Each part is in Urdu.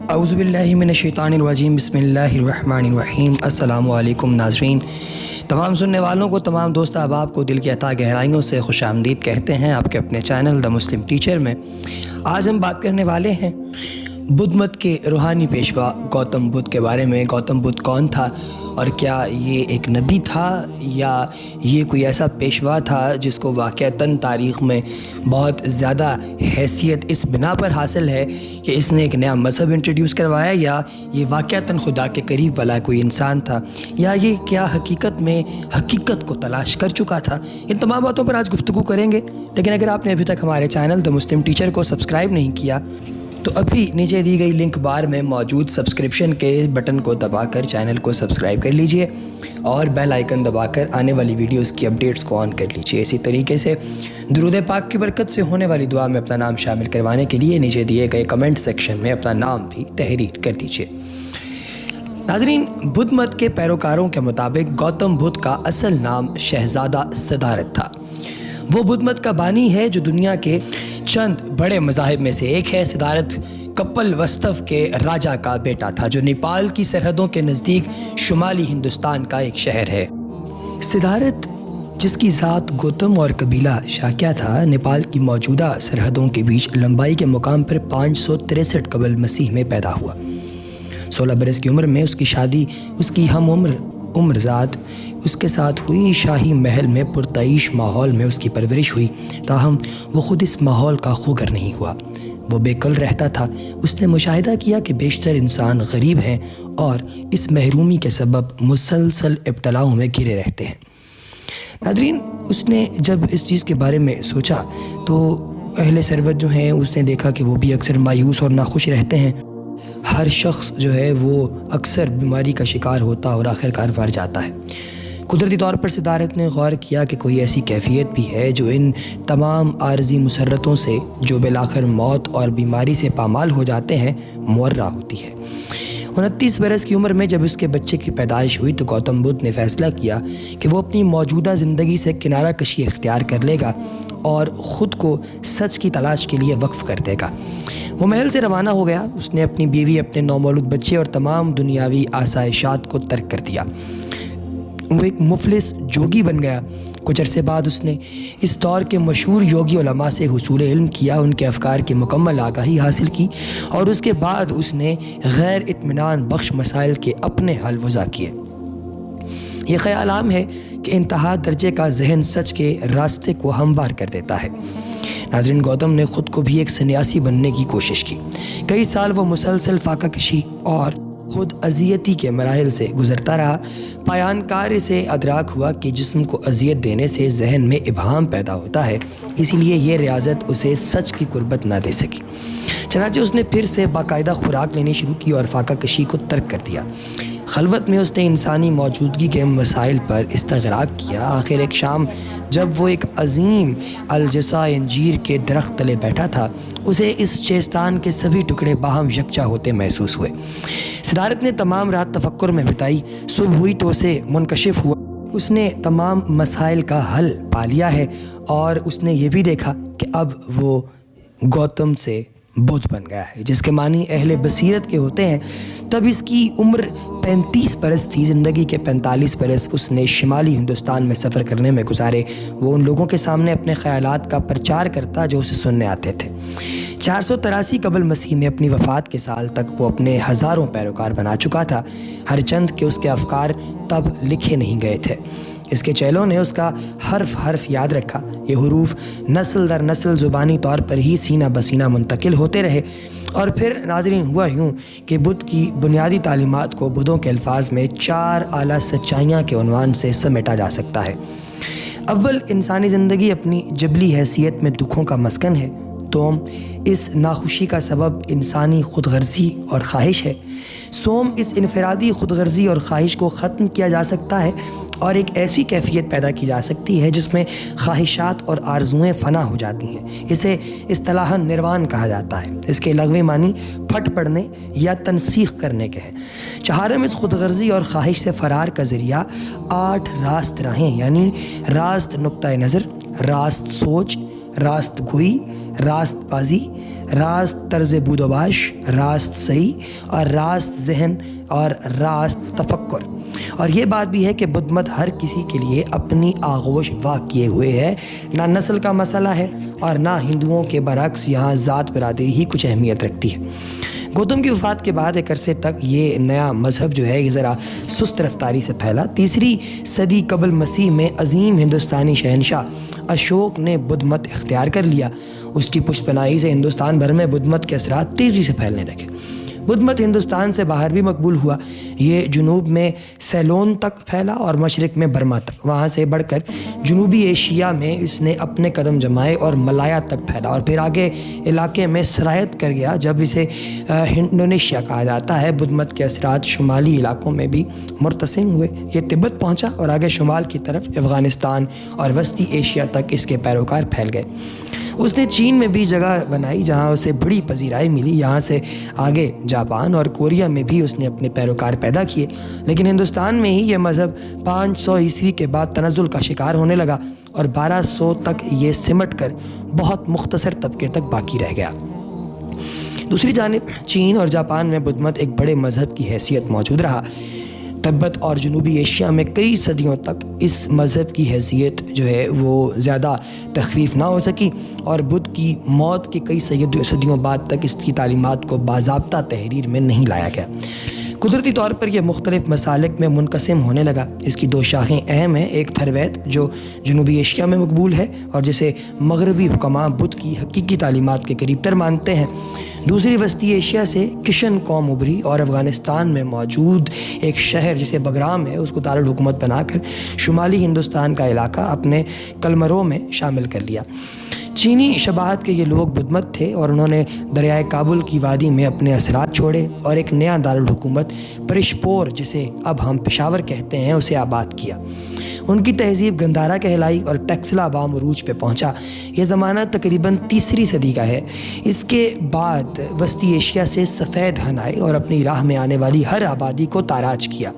اعوذ باللہ من الشیطان الرجیم، بسم اللہ الرحمن الرحیم۔ السلام علیکم ناظرین، تمام سننے والوں کو، تمام دوست احباب کو دل کی عطا گہرائیوں سے خوش آمدید کہتے ہیں آپ کے اپنے چینل دا مسلم ٹیچر میں۔ آج ہم بات کرنے والے ہیں بدھ مت کے روحانی پیشوا گوتم بدھ کے بارے میں۔ گوتم بدھ کون تھا اور کیا یہ ایک نبی تھا یا یہ کوئی ایسا پیشوا تھا جس کو واقعتاً تاریخ میں بہت زیادہ حیثیت اس بنا پر حاصل ہے کہ اس نے ایک نیا مذہب انٹروڈیوس کروایا، یا یہ واقعتاً خدا کے قریب والا کوئی انسان تھا، یا یہ کیا حقیقت میں حقیقت کو تلاش کر چکا تھا۔ ان تمام باتوں پر آج گفتگو کریں گے، لیکن اگر آپ نے ابھی تک ہمارے چینل دا مسلم ٹیچر کو سبسکرائب نہیں کیا تو ابھی نیچے دی گئی لنک بار میں موجود سبسکرپشن کے بٹن کو دبا کر چینل کو سبسکرائب کر لیجئے اور بیل آئیکن دبا کر آنے والی ویڈیوز کی اپڈیٹس کو آن کر لیجئے۔ اسی طریقے سے درود پاک کی برکت سے ہونے والی دعا میں اپنا نام شامل کروانے کے لیے نیچے دیے گئے کمنٹ سیکشن میں اپنا نام بھی تحریر کر دیجئے۔ ناظرین، بدھ مت کے پیروکاروں کے مطابق گوتم بدھ کا اصل نام شہزادہ صدارت تھا۔ وہ بدھ مت کا بانی ہے جو دنیا کے چند بڑے مذاہب میں سے ایک ہے۔ صدارت کپل وستو کے راجا کا بیٹا تھا جو نیپال کی سرحدوں کے نزدیک شمالی ہندوستان کا ایک شہر ہے۔ صدارت، جس کی ذات گوتم اور قبیلہ شاکیہ تھا، نیپال کی موجودہ سرحدوں کے بیچ لمبائی کے مقام پر 563 قبل مسیح میں پیدا ہوا۔ 16 برس کی عمر میں اس کی شادی اس کی ہم عمر ذات اس کے ساتھ ہوئی۔ شاہی محل میں پرتعیش ماحول میں اس کی پرورش ہوئی، تاہم وہ خود اس ماحول کا خوگر نہیں ہوا۔ وہ بے کل رہتا تھا۔ اس نے مشاہدہ کیا کہ بیشتر انسان غریب ہیں اور اس محرومی کے سبب مسلسل ابتلاؤں میں گھرے رہتے ہیں۔ ناظرین، اس نے جب اس چیز کے بارے میں سوچا تو اہل ثروت جو ہیں اس نے دیکھا کہ وہ بھی اکثر مایوس اور ناخوش رہتے ہیں۔ ہر شخص جو ہے وہ اکثر بیماری کا شکار ہوتا اور آخرکار مر جاتا ہے۔ قدرتی طور پر صدارت نے غور کیا کہ کوئی ایسی کیفیت بھی ہے جو ان تمام عارضی مسرتوں سے، جو بالآخر موت اور بیماری سے پامال ہو جاتے ہیں، مورا ہوتی ہے۔ 29 برس کی عمر میں جب اس کے بچے کی پیدائش ہوئی تو گوتم بدھ نے فیصلہ کیا کہ وہ اپنی موجودہ زندگی سے کنارہ کشی اختیار کر لے گا اور خود کو سچ کی تلاش کے لیے وقف کر دے گا۔ وہ محل سے روانہ ہو گیا۔ اس نے اپنی بیوی، اپنے نومولود بچے اور تمام دنیاوی آسائشات کو ترک کر دیا۔ وہ ایک مفلس جوگی بن گیا۔ کچھ عرصے بعد اس نے اس دور کے مشہور یوگی علماء سے حصول علم کیا، ان کے افکار کی مکمل آگاہی حاصل کی اور اس کے بعد اس نے غیر اطمینان بخش مسائل کے اپنے حل وضع کیے۔ یہ خیال عام ہے کہ انتہا درجے کا ذہن سچ کے راستے کو ہموار کر دیتا ہے۔ ناظرین، گوتم نے خود کو بھی ایک سنیاسی بننے کی کوشش کی۔ کئی سال وہ مسلسل فاقہ کشی اور خود اذیتی کے مراحل سے گزرتا رہا۔ پایان کار اسے ادراک ہوا کہ جسم کو اذیت دینے سے ذہن میں ابہام پیدا ہوتا ہے، اسی لیے یہ ریاضت اسے سچ کی قربت نہ دے سکی۔ چنانچہ اس نے پھر سے باقاعدہ خوراک لینی شروع کی اور فاقہ کشی کو ترک کر دیا۔ خلوت میں اس نے انسانی موجودگی کے مسائل پر استغراق کیا۔ آخر ایک شام جب وہ ایک عظیم الجثہ انجیر کے درخت تلے بیٹھا تھا، اسے اس چیستان کے سبھی ٹکڑے باہم یکجا ہوتے محسوس ہوئے۔ صدارت نے تمام رات تفکر میں بتائی۔ صبح ہوئی تو اسے منکشف ہوا۔ اس نے تمام مسائل کا حل پا لیا ہے اور اس نے یہ بھی دیکھا کہ اب وہ گوتم سے بدھ بن گیا ہے، جس کے معنی اہل بصیرت کے ہوتے ہیں۔ تب اس کی عمر 35 برس تھی۔ زندگی کے 45 برس اس نے شمالی ہندوستان میں سفر کرنے میں گزارے۔ وہ ان لوگوں کے سامنے اپنے خیالات کا پرچار کرتا جو اسے سننے آتے تھے۔ 483 قبل مسیح میں اپنی وفات کے سال تک وہ اپنے ہزاروں پیروکار بنا چکا تھا، ہر چند کہ اس کے افکار تب لکھے نہیں گئے تھے۔ اس کے چیلوں نے اس کا حرف یاد رکھا۔ یہ حروف نسل در نسل زبانی طور پر ہی سینہ بسینہ منتقل ہوتے رہے اور پھر ناظرین ہوا یوں کہ بدھ کی بنیادی تعلیمات کو بدھوں کے الفاظ میں 4 اعلیٰ سچائیاں کے عنوان سے سمیٹا جا سکتا ہے۔ اول، انسانی زندگی اپنی جبلی حیثیت میں دکھوں کا مسکن ہے۔ دوم، اس ناخوشی کا سبب انسانی خود غرضی اور خواہش ہے۔ سوم، اس انفرادی خود غرضی اور خواہش کو ختم کیا جا سکتا ہے اور ایک ایسی کیفیت پیدا کی جا سکتی ہے جس میں خواہشات اور آرزوئیں فنا ہو جاتی ہیں۔ اسے اصطلاحاً نروان کہا جاتا ہے۔ اس کے لغوی معنی پھٹ پڑنے یا تنسیخ کرنے کے ہیں۔ چہارم، اس خود غرضی اور خواہش سے فرار کا ذریعہ 8 راست راہیں، یعنی راست نقطہ نظر، راست سوچ، راست گوئی، راست بازی، راست طرز بود و باش، راست صحیح اور راست ذہن اور راست تفکر۔ اور یہ بات بھی ہے کہ بدھ مت ہر کسی کے لیے اپنی آغوش واقع کیے ہوئے ہے، نہ نسل کا مسئلہ ہے اور نہ ہندوؤں کے برعکس یہاں ذات برادری ہی کچھ اہمیت رکھتی ہے۔ گوتم کی وفات کے بعد ایک عرصے تک یہ نیا مذہب جو ہے یہ ذرا سست رفتاری سے پھیلا۔ 3 صدی قبل مسیح میں عظیم ہندوستانی شہنشاہ اشوک نے بدھ مت اختیار کر لیا۔ اس کی پشت پناہی سے ہندوستان بھر میں بدھ مت کے اثرات تیزی سے پھیلنے لگے۔ بدھ مت ہندوستان سے باہر بھی مقبول ہوا۔ یہ جنوب میں سیلون تک پھیلا اور مشرق میں برما تک۔ وہاں سے بڑھ کر جنوبی ایشیا میں اس نے اپنے قدم جمائے اور ملایا تک پھیلا، اور پھر آگے علاقے میں سرایت کر گیا جب اسے انڈونیشیا کہا جاتا ہے۔ بدھ مت کے اثرات شمالی علاقوں میں بھی مرتسم ہوئے۔ یہ تبت پہنچا اور آگے شمال کی طرف افغانستان اور وسطی ایشیا تک اس کے پیروکار پھیل گئے۔ اس نے چین میں بھی جگہ بنائی جہاں اسے بڑی پذیرائی ملی۔ یہاں سے آگے جاپان اور کوریا میں بھی اس نے اپنے پیروکار پیدا کیے، لیکن ہندوستان میں ہی یہ مذہب 500 عیسوی کے بعد تنزل کا شکار ہونے لگا اور 1200 تک یہ سمٹ کر بہت مختصر طبقے تک باقی رہ گیا۔ دوسری جانب چین اور جاپان میں بدھ مت ایک بڑے مذہب کی حیثیت موجود رہا۔ تبت اور جنوبی ایشیا میں کئی صدیوں تک اس مذہب کی حیثیت جو ہے وہ زیادہ تخفیف نہ ہو سکی، اور بدھ کی موت کے کئی صدیوں بعد تک اس کی تعلیمات کو باضابطہ تحریر میں نہیں لایا گیا۔ قدرتی طور پر یہ مختلف مسالک میں منقسم ہونے لگا۔ اس کی 2 شاخیں اہم ہیں، ایک تھرویت جو جنوبی ایشیا میں مقبول ہے اور جسے مغربی حکماء بدھ کی حقیقی تعلیمات کے قریب تر مانتے ہیں، دوسری وسطی ایشیا سے کشن قوم ابھری اور افغانستان میں موجود ایک شہر جسے بگرام ہے اس کو دارالحکومت بنا کر شمالی ہندوستان کا علاقہ اپنے قلمرو میں شامل کر لیا۔ چینی شباہت کے یہ لوگ بدھ مت تھے اور انہوں نے دریائے کابل کی وادی میں اپنے اثرات چھوڑے اور ایک نیا دارالحکومت پرشپور، جسے اب ہم پشاور کہتے ہیں، اسے آباد کیا۔ ان کی تہذیب گندھارا کہلائی اور ٹیکسلا بام عروج پہ پہنچا۔ یہ زمانہ تقریباً 3 صدی کا ہے۔ اس کے بعد وسطی ایشیا سے سفید ہن آئے اور اپنی راہ میں آنے والی ہر آبادی کو تاراج کیا۔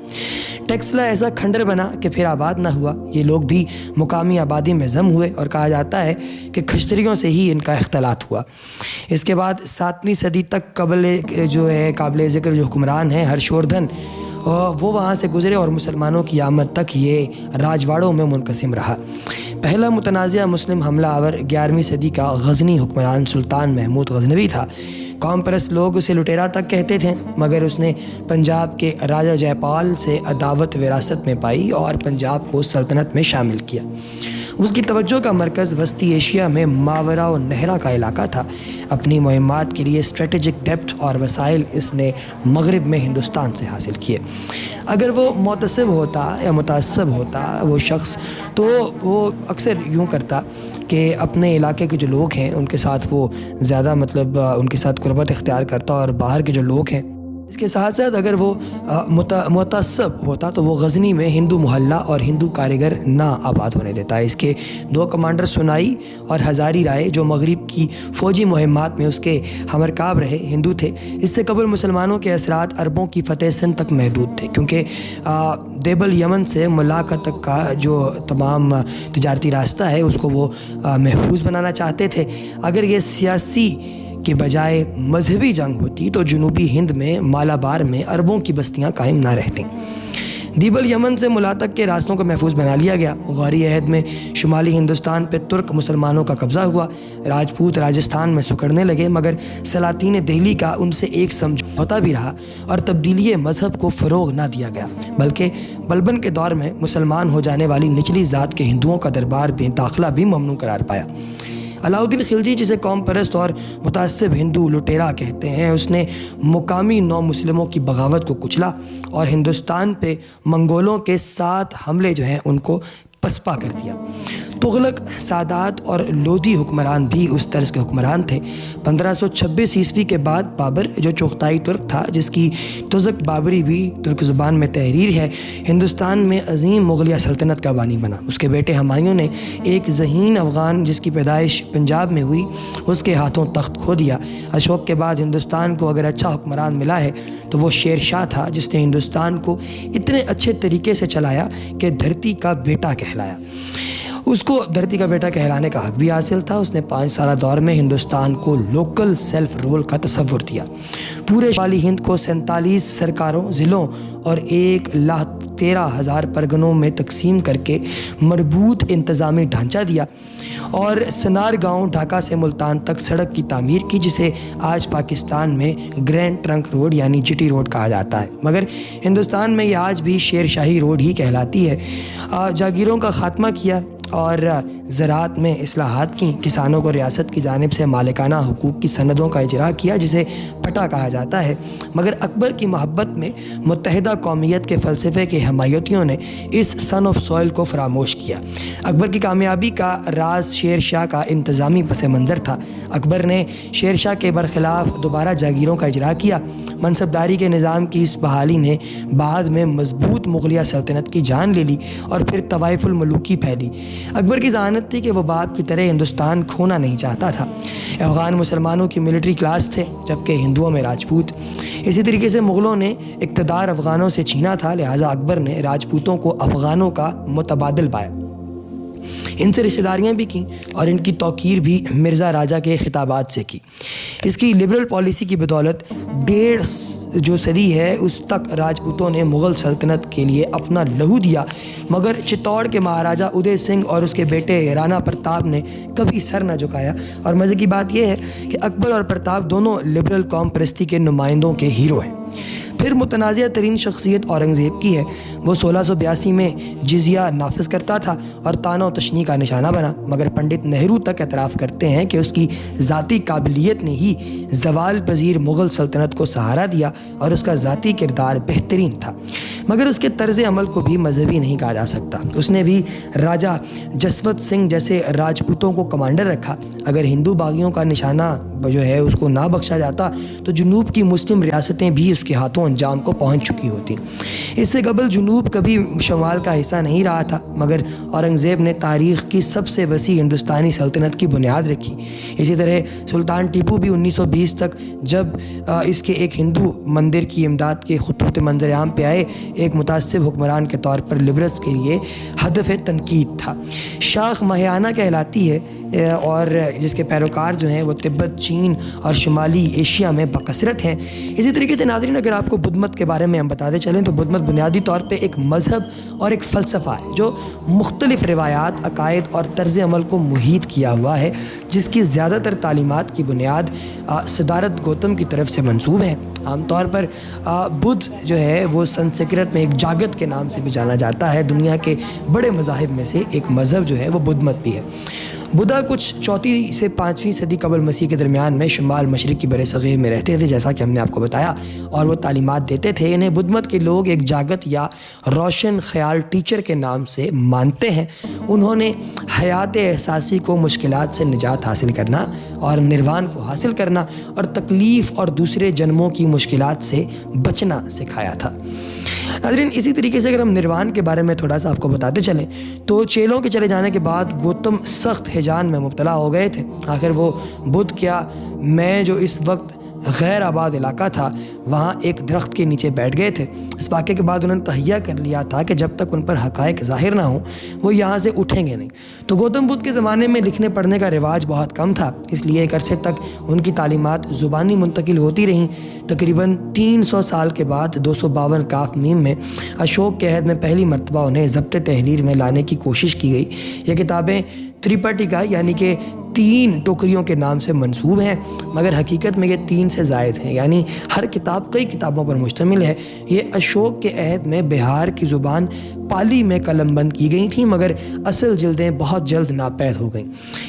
ٹیکسلا ایسا کھنڈر بنا کہ پھر آباد نہ ہوا۔ یہ لوگ بھی مقامی آبادی میں ضم ہوئے اور کہا جاتا ہے کہ کھچتریوں سے ہی ان کا اختلاط ہوا۔ اس کے بعد 7ویں صدی تک قابل ذکر جو حکمران ہیں ہرشوردھن، وہ وہاں سے گزرے اور مسلمانوں کی آمد تک یہ راجواڑوں میں منقسم رہا۔ پہلا متنازع مسلم حملہ آور 11ویں صدی کا غزنی حکمران سلطان محمود غزنوی تھا۔ قوم پرست لوگ اسے لٹیرا تک کہتے تھے، مگر اس نے پنجاب کے راجہ جے پال سے عداوت وراثت میں پائی اور پنجاب کو سلطنت میں شامل کیا۔ اس کی توجہ کا مرکز وسطی ایشیا میں ماورا و نہرا کا علاقہ تھا۔ اپنی مہمات کے لیے اسٹریٹجک ڈیپتھ اور وسائل اس نے مغرب میں ہندوستان سے حاصل کیے۔ اگر وہ معتصب ہوتا یا متعصب ہوتا وہ شخص، تو وہ اکثر یوں کرتا کہ اپنے علاقے کے جو لوگ ہیں ان کے ساتھ وہ زیادہ ان کے ساتھ قربت اختیار کرتا، اور باہر کے جو لوگ ہیں اس کے ساتھ ساتھ اگر وہ متعصب ہوتا تو وہ غزنی میں ہندو محلہ اور ہندو کاریگر نہ آباد ہونے دیتا۔ اس کے 2 کمانڈر سنائی اور ہزاری رائے جو مغرب کی فوجی مہمات میں اس کے ہمرکاب رہے، ہندو تھے۔ اس سے قبل مسلمانوں کے اثرات عربوں کی فتح سندھ تک محدود تھے، کیونکہ دیبل یمن سے ملاقہ تک کا جو تمام تجارتی راستہ ہے اس کو وہ محفوظ بنانا چاہتے تھے۔ اگر یہ سیاسی کے بجائے مذہبی جنگ ہوتی تو جنوبی ہند میں مالابار میں عربوں کی بستیاں قائم نہ رہتیں۔ دیبل یمن سے ملا تک کے راستوں کو محفوظ بنا لیا گیا۔ غوری عہد میں شمالی ہندوستان پہ ترک مسلمانوں کا قبضہ ہوا۔ راجپوت راجستھان میں سکڑنے لگے، مگر سلاطین دہلی کا ان سے ایک سمجھوتا بھی رہا اور تبدیلی مذہب کو فروغ نہ دیا گیا، بلکہ بلبن کے دور میں مسلمان ہو جانے والی نچلی ذات کے ہندوؤں کا دربار میں داخلہ بھی ممنوع قرار پایا۔ علاؤدین خلجی، جسے قوم پرست اور متعصب ہندو لٹیرا کہتے ہیں، اس نے مقامی نو مسلموں کی بغاوت کو کچلا اور ہندوستان پہ منگولوں کے 7 حملے جو ہیں ان کو پسپا کر دیا۔ تغلق، سادات اور لودھی حکمران بھی اس طرز کے حکمران تھے۔ 1526 عیسوی کے بعد بابر، جو چغتائی ترک تھا جس کی تزک بابری بھی ترک زبان میں تحریر ہے، ہندوستان میں عظیم مغلیہ سلطنت کا بانی بنا۔ اس کے بیٹے ہمایوں نے ایک ذہین افغان جس کی پیدائش پنجاب میں ہوئی، اس کے ہاتھوں تخت کھو دیا۔ اشوک کے بعد ہندوستان کو اگر اچھا حکمران ملا ہے تو وہ شیر شاہ تھا، جس نے ہندوستان کو اتنے اچھے طریقے سے چلایا کہ دھرتی کا بیٹا کہلایا۔ اس کو دھرتی کا بیٹا کہلانے کا حق بھی حاصل تھا۔ اس نے 5 سالہ دور میں ہندوستان کو لوکل سیلف رول کا تصور دیا۔ پورے شمالی ہند کو 47 سرکاروں، ضلعوں اور 1,13,000 پرگنوں میں تقسیم کر کے مربوط انتظامی ڈھانچہ دیا اور سنار گاؤں ڈھاکہ سے ملتان تک سڑک کی تعمیر کی، جسے آج پاکستان میں گرینڈ ٹرنک روڈ یعنی جی ٹی روڈ کہا جاتا ہے، مگر ہندوستان میں یہ آج بھی شیر شاہی روڈ ہی کہلاتی ہے۔ جاگیروں کا خاتمہ کیا اور زراعت میں اصلاحات کی، کسانوں کو ریاست کی جانب سے مالکانہ حقوق کی سندوں کا اجرا کیا جسے پٹا کہا جاتا ہے، مگر اکبر کی محبت میں متحدہ قومیت کے فلسفے کے حمایتیوں نے اس سن آف سوئل کو فراموش کیا۔ اکبر کی کامیابی کا راز شیر شاہ کا انتظامی پس منظر تھا۔ اکبر نے شیر شاہ کے برخلاف دوبارہ جاگیروں کا اجرا کیا۔ منصبداری کے نظام کی اس بحالی نے بعد میں مضبوط مغلیہ سلطنت کی جان لے لی اور پھر طوائف الملوکی پھیلی۔ اکبر کی ذہانت تھی کہ وہ باپ کی طرح ہندوستان کھونا نہیں چاہتا تھا۔ افغان مسلمانوں کی ملٹری کلاس تھے جبکہ ہندوؤں میں راجپوت۔ اسی طریقے سے مغلوں نے اقتدار افغانوں سے چھینا تھا، لہٰذا اکبر نے راجپوتوں کو افغانوں کا متبادل پایا، ان سے رشتہ داریاں بھی کیں اور ان کی توقیر بھی مرزا راجہ کے خطابات سے کی۔ اس کی لبرل پالیسی کی بدولت 1.5 جو صدی ہے اس تک راجپوتوں نے مغل سلطنت کے لیے اپنا لہو دیا، مگر چتوڑ کے مہاراجہ ادے سنگھ اور اس کے بیٹے رانا پرتاپ نے کبھی سر نہ جھکایا۔ اور مزے کی بات یہ ہے کہ اکبر اور پرتاپ دونوں لبرل قوم پرستی کے نمائندوں کے ہیرو ہیں۔ پھر متنازع ترین شخصیت اورنگزیب کی ہے۔ وہ 1682 میں جزیہ نافذ کرتا تھا اور طعن و تشنیع کا نشانہ بنا، مگر پنڈت نہرو تک اعتراف کرتے ہیں کہ اس کی ذاتی قابلیت نے ہی زوال پذیر مغل سلطنت کو سہارا دیا اور اس کا ذاتی کردار بہترین تھا، مگر اس کے طرز عمل کو بھی مذہبی نہیں کہا جا سکتا۔ اس نے بھی راجہ جسونت سنگھ جیسے راجپوتوں کو کمانڈر رکھا۔ اگر ہندو باغیوں کا نشانہ جو ہے اس کو نہ بخشا جاتا تو جنوب کی مسلم ریاستیں بھی اس کے ہاتھوں انجام کو پہنچ چکی ہوتی۔ اس سے قبل جنوب کبھی شمال کا حصہ نہیں رہا تھا، مگر اورنگزیب نے تاریخ کی سب سے وسیع ہندوستانی سلطنت کی بنیاد رکھی۔ اسی طرح سلطان ٹیپو بھی 1920 تک جب اس کے ایک ہندو مندر کی امداد کے خطوط منظر عام پہ آئے، ایک متعصب حکمران کے طور پر لبرلز کے لیے ہدف تنقید تھا۔ شاخ ماہیانہ کہلاتی ہے اور جس کے پیروکار جو ہیں وہ تبت، چین اور شمالی ایشیا میں بکثرت ہیں۔ اسی طریقے سے ناظرین اگر آپ کو بدھ مت کے بارے میں ہم بتاتے چلیں تو بدھ مت بنیادی طور پہ ایک مذہب اور ایک فلسفہ ہے جو مختلف روایات، عقائد اور طرز عمل کو محیط کیا ہوا ہے، جس کی زیادہ تر تعلیمات کی بنیاد صدارت گوتم کی طرف سے منسوب ہے۔ عام طور پر بدھ جو ہے وہ سنسکرت میں ایک جاگت کے نام سے بھی جانا جاتا ہے۔ دنیا کے بڑے مذاہب میں سے ایک مذہب جو ہے وہ بدھ مت بھی ہے۔ بدھا کچھ 4 سے 5ویں صدی قبل مسیح کے درمیان میں شمال مشرق کی برصغیر میں رہتے تھے، جیسا کہ ہم نے آپ کو بتایا، اور وہ تعلیمات دیتے تھے۔ انہیں بدھ مت کے لوگ ایک جاگت یا روشن خیال ٹیچر کے نام سے مانتے ہیں۔ انہوں نے حیات احساسی کو مشکلات سے نجات حاصل کرنا اور نروان کو حاصل کرنا اور تکلیف اور دوسرے جنموں کی مشکلات سے بچنا سکھایا تھا۔ ناظرین اسی طریقے سے اگر ہم نروان کے بارے میں تھوڑا سا آپ کو بتاتے چلیں تو چیلوں کے چلے جانے کے بعد گوتم سخت ہیجان میں مبتلا ہو گئے تھے۔ آخر وہ بدھ کیا میں جو اس وقت غیر آباد علاقہ تھا وہاں ایک درخت کے نیچے بیٹھ گئے تھے۔ اس واقعے کے بعد انہوں نے تہیہ کر لیا تھا کہ جب تک ان پر حقائق ظاہر نہ ہوں وہ یہاں سے اٹھیں گے نہیں۔ تو گوتم بدھ کے زمانے میں لکھنے پڑھنے کا رواج بہت کم تھا، اس لیے ایک عرصے تک ان کی تعلیمات زبانی منتقل ہوتی رہیں۔ تقریباً 300 سال کے بعد 252 کاف میم میں اشوک کے عہد میں پہلی مرتبہ انہیں ضبط تحریر میں لانے کی کوشش کی گئی۔ یہ کتابیں تریپٹیکا یعنی کہ 3 ٹوکریوں کے نام سے منسوب ہیں، مگر حقیقت میں یہ 3 سے زائد ہیں، یعنی ہر کتاب کئی کتابوں پر مشتمل ہے۔ یہ اشوک کے عہد میں بہار کی زبان پالی میں قلم بند کی گئی تھیں، مگر اصل جلدیں بہت جلد ناپید ہو گئیں۔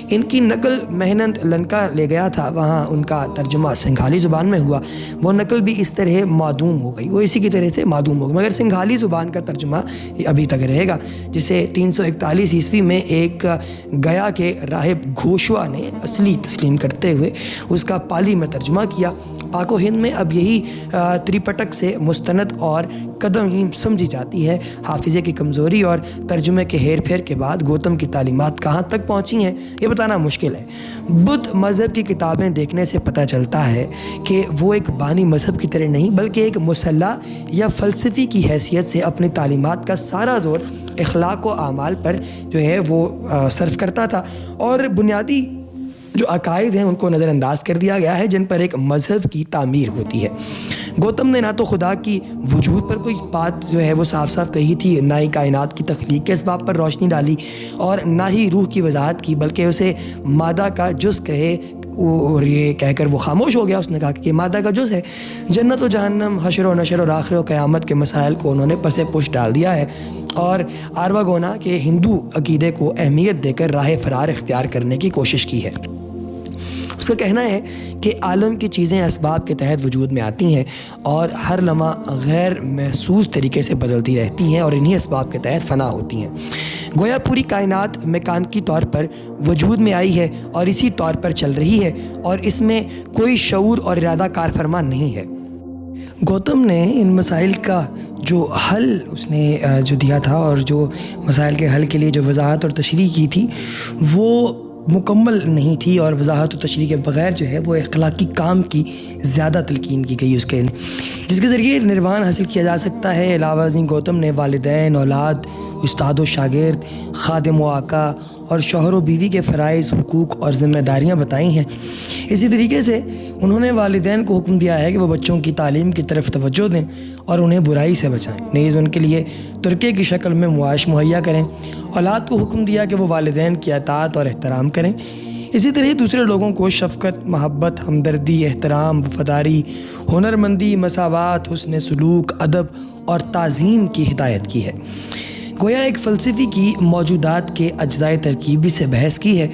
ان کی نقل مہنند لنکا لے گیا تھا، وہاں ان کا ترجمہ سنگھالی زبان میں ہوا۔ وہ نقل بھی اس طرح معدوم ہو گئی، وہ اسی کی طرح سے معدوم ہو گئی، مگر سنگھالی زبان کا ترجمہ ابھی تک رہے گا، جسے 341 عیسوی میں ایک گیا کے راہب گھوشوا نے اصلی تسلیم کرتے ہوئے اس کا پالی میں ترجمہ کیا۔ پاک و ہند میں اب یہی تریپٹک سے مستند اور قدیم سمجھی جاتی ہے۔ حافظے کی کمزوری اور ترجمے کے ہیر پھیر کے بعد گوتم کی تعلیمات کہاں تک پہنچی ہیں یہ بتانا مشکل ہے۔ بدھ مذہب کی کتابیں دیکھنے سے پتہ چلتا ہے کہ وہ ایک بانی مذہب کی طرح نہیں بلکہ ایک مسلح یا فلسفی کی حیثیت سے اپنی تعلیمات کا سارا زور اخلاق و اعمال پر جو ہے وہ صرف کرتا تھا، اور بنیادی جو عقائد ہیں ان کو نظر انداز کر دیا گیا ہے جن پر ایک مذہب کی تعمیر ہوتی ہے۔ گوتم نے نہ تو خدا کی وجود پر کوئی بات جو ہے وہ صاف صاف کہی تھی، نہ ہی کائنات کی تخلیق کے اسباب پر روشنی ڈالی، اور نہ ہی روح کی وضاحت کی، بلکہ اسے مادہ کا جز کہے اور یہ کہہ کر وہ خاموش ہو گیا۔ اس نے کہا کہ یہ مادہ کا جز ہے۔ جنت و جہنم، حشر و نشر اور آخرت و قیامت کے مسائل کو انہوں نے پس پش ڈال دیا ہے، اور آرواگونا کے ہندو عقیدے کو اہمیت دے کر راہ فرار اختیار کرنے کی کوشش کی ہے۔ اس کا کہنا ہے کہ عالم کی چیزیں اسباب کے تحت وجود میں آتی ہیں اور ہر لمحہ غیر محسوس طریقے سے بدلتی رہتی ہیں اور انہی اسباب کے تحت فنا ہوتی ہیں۔ گویا پوری کائنات میکانیکی طور پر وجود میں آئی ہے اور اسی طور پر چل رہی ہے، اور اس میں کوئی شعور اور ارادہ کار فرما نہیں ہے۔ گوتم نے ان مسائل کا جو حل اس نے جو دیا تھا، اور جو مسائل کے حل کے لیے جو وضاحت اور تشریح کی تھی، وہ مکمل نہیں تھی، اور وضاحت و تشریح کے بغیر جو ہے وہ اخلاقی کام کی زیادہ تلقین کی گئی اس کے، جس کے ذریعے نروان حاصل کیا جا سکتا ہے۔ علاوہ ازیں گوتم نے والدین، اولاد، استاد و شاگرد، خادم و آقا اور شوہر و بیوی کے فرائض، حقوق اور ذمہ داریاں بتائی ہیں۔ اسی طریقے سے انہوں نے والدین کو حکم دیا ہے کہ وہ بچوں کی تعلیم کی طرف توجہ دیں اور انہیں برائی سے بچائیں، نیز ان کے لیے ترکے کی شکل میں معاش مہیا کریں۔ اولاد کو حکم دیا کہ وہ والدین کی اطاعت اور احترام کریں۔ اسی طرح دوسرے لوگوں کو شفقت، محبت، ہمدردی، احترام، وفاداری، ہنرمندی، مساوات، حسن سلوک، ادب اور تعظیم کی ہدایت کی ہے۔ گویا ایک فلسفی کی موجودات کے اجزائے ترکیبی سے بحث کی ہے،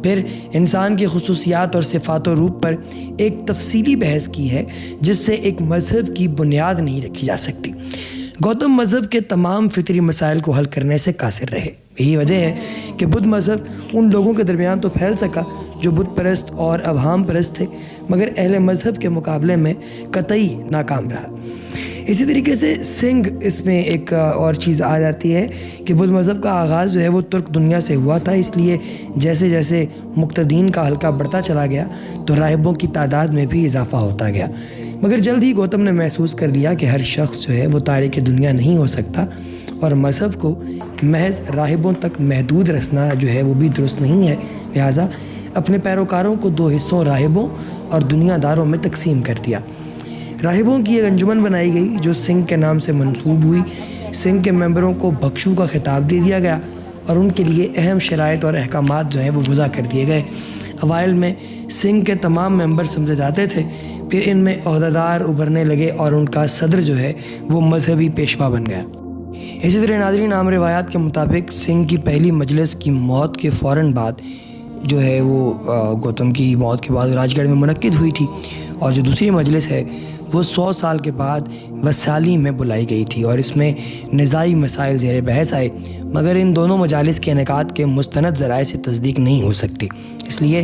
پھر انسان کی خصوصیات اور صفات و روپ پر ایک تفصیلی بحث کی ہے جس سے ایک مذہب کی بنیاد نہیں رکھی جا سکتی۔ گوتم مذہب کے تمام فطری مسائل کو حل کرنے سے قاصر رہے۔ یہی وجہ ہے کہ بدھ مذہب ان لوگوں کے درمیان تو پھیل سکا جو بت پرست اور ابہام پرست تھے، مگر اہل مذہب کے مقابلے میں قطعی ناکام رہا۔ اسی طریقے سے سنگھ اس میں ایک اور چیز آ جاتی ہے کہ بدھ مذہب کا آغاز جو ہے وہ ترک دنیا سے ہوا تھا، اس لیے جیسے جیسے مقتدین کا حلقہ بڑھتا چلا گیا تو راہبوں کی تعداد میں بھی اضافہ ہوتا گیا، مگر جلد ہی گوتم نے محسوس کر لیا کہ ہر شخص جو ہے وہ تارک دنیا نہیں ہو سکتا، اور مذہب کو محض راہبوں تک محدود رکھنا جو ہے وہ بھی درست نہیں ہے۔ لہٰذا اپنے پیروکاروں کو دو حصوں، راہبوں اور دنیا داروں میں تقسیم کر دیا۔ راہبوں کی ایک انجمن بنائی گئی جو سنگھ کے نام سے منسوب ہوئی۔ سنگھ کے ممبروں کو بھکشو کا خطاب دے دیا گیا اور ان کے لیے اہم شرائط اور احکامات جو ہیں وہ وضع کر دیے گئے۔ اوائل میں سنگھ کے تمام ممبر سمجھے جاتے تھے، پھر ان میں عہدیدار ابھرنے لگے اور ان کا صدر جو ہے وہ مذہبی پیشوا بن گیا۔ اسی طرح ناظرین، عام روایات کے مطابق سنگھ کی پہلی مجلس کی موت کے فوراً بعد جو ہے وہ گوتم کی موت کے بعد راج گڑھ میں منعقد ہوئی تھی، اور جو دوسری مجلس ہے وہ 100 سال کے بعد وسالی میں بلائی گئی تھی، اور اس میں نزاعی مسائل زیر بحث آئے، مگر ان دونوں مجالس کے انعقاد کے مستند ذرائع سے تصدیق نہیں ہو سکتی۔ اس لیے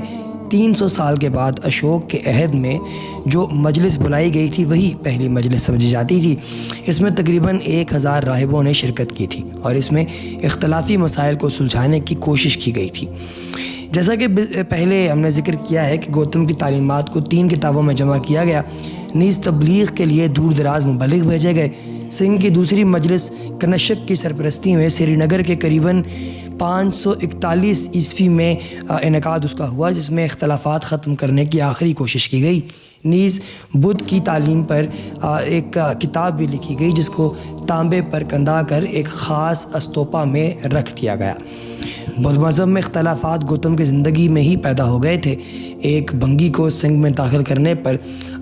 300 سال کے بعد اشوک کے عہد میں جو مجلس بلائی گئی تھی وہی پہلی مجلس سمجھی جاتی تھی۔ اس میں تقریباً 1000 راہبوں نے شرکت کی تھی، اور اس میں اختلافی مسائل کو سلجھانے کی کوشش کی گئی تھی۔ جیسا کہ پہلے ہم نے ذکر کیا ہے کہ گوتم کی تعلیمات کو 3 کتابوں میں جمع کیا گیا، نیز تبلیغ کے لیے دور دراز مبلغ بھیجے گئے۔ سنگھ کی دوسری مجلس کنشک کی سرپرستی میں سری نگر کے قریباً 541 عیسوی میں انعقاد اس کا ہوا، جس میں اختلافات ختم کرنے کی آخری کوشش کی گئی۔ نیز بدھ کی تعلیم پر ایک کتاب بھی لکھی گئی جس کو تانبے پر کندھا کر ایک خاص استوپا میں رکھ دیا گیا۔ بدھ مذہب میں اختلافات گوتم کی زندگی میں ہی پیدا ہو گئے تھے۔ ایک بھنگی کو سنگھ میں داخل کرنے پر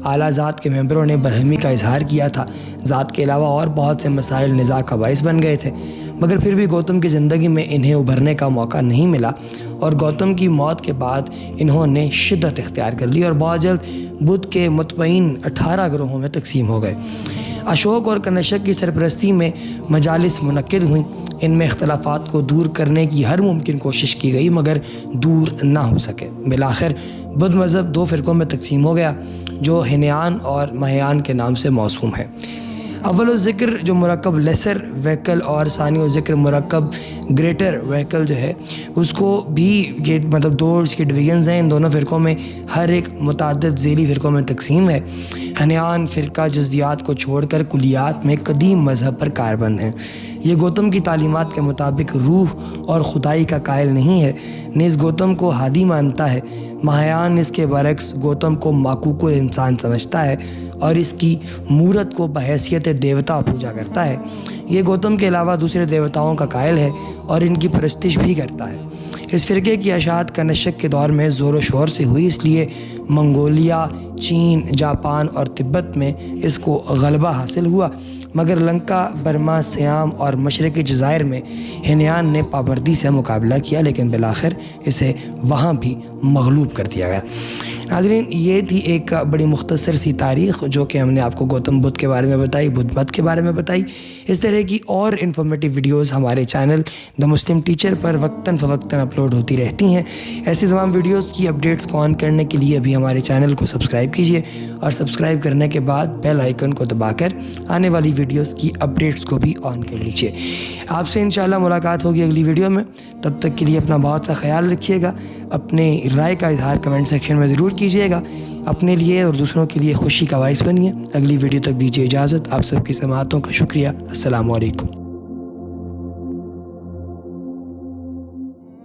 اعلیٰ ذات کے ممبروں نے برہمی کا اظہار کیا تھا۔ ذات کے علاوہ اور بہت سے مسائل نزاع کا باعث بن گئے تھے، مگر پھر بھی گوتم کی زندگی میں انہیں ابھرنے کا موقع نہیں ملا، اور گوتم کی موت کے بعد انہوں نے شدت اختیار کر لی اور بہت جلد بدھ کے متبعین 18 گروہوں میں تقسیم ہو گئے۔ اشوک اور کنشک کی سرپرستی میں مجالس منعقد ہوئیں۔ ان میں اختلافات کو دور کرنے کی ہر ممکن کوشش کی گئی، مگر دور نہ ہو سکے۔ بالآخر بدھ مذہب 2 فرقوں میں تقسیم ہو گیا جو ہینیان اور مہیان کے نام سے موسوم ہے۔ اول ذکر جو مرکب لیسر وہیکل اور ثانی ذکر مرکب گریٹر وہیکل جو ہے اس کو بھی یہ 2 اس کی ڈویژنز ہیں۔ ان دونوں فرقوں میں ہر ایک متعدد ذیلی فرقوں میں تقسیم ہے۔ ہنیان فرقہ جزویات کو چھوڑ کر کلیات میں قدیم مذہب پر کاربند ہیں۔ یہ گوتم کی تعلیمات کے مطابق روح اور خدائی کا قائل نہیں ہے، نیز گوتم کو ہادی مانتا ہے۔ مہایان اس کے برعکس گوتم کو ماکوک انسان سمجھتا ہے اور اس کی مورت کو بحیثیت دیوتا پوجا کرتا ہے۔ یہ گوتم کے علاوہ دوسرے دیوتاؤں کا قائل ہے اور ان کی پرستش بھی کرتا ہے۔ اس فرقے کی اشاعت کنشک کے دور میں زور و شور سے ہوئی، اس لیے منگولیا، چین، جاپان اور تبت میں اس کو غلبہ حاصل ہوا، مگر لنکا، برما، سیام اور مشرقی جزائر میں ہنیان نے پابندی سے مقابلہ کیا، لیکن بالآخر اسے وہاں بھی مغلوب کر دیا گیا۔ ناظرین، یہ تھی ایک بڑی مختصر سی تاریخ جو کہ ہم نے آپ کو گوتم بدھ کے بارے میں بتائی، بدھ مت کے بارے میں بتائی۔ اس طرح کی اور انفارمیٹیو ویڈیوز ہمارے چینل دا مسلم ٹیچر پر وقتاً فوقتاً اپلوڈ ہوتی رہتی ہیں۔ ایسی تمام ویڈیوز کی اپڈیٹس کو آن کرنے کے لیے ابھی ہمارے چینل کو سبسکرائب کیجیے، اور سبسکرائب کرنے کے بعد بیل آئیکن کو دبا کر آنے والی ویڈیوز کی اپڈیٹس کو بھی آن کر لیجیے۔ آپ سے انشاءاللہ ملاقات ہوگی اگلی ویڈیو میں، تب تک کے لیے اپنا بہت سا خیال رکھیے گا، اپنے رائے کا اظہار کمنٹ سیکشن میں ضرور کیجیے گا، اپنے لیے اور دوسروں کے لیے خوشی کا باعث بنیے۔ اگلی ویڈیو تک دیجیے اجازت، آپ سب کی سماعتوں کا شکریہ۔ السلام علیکم۔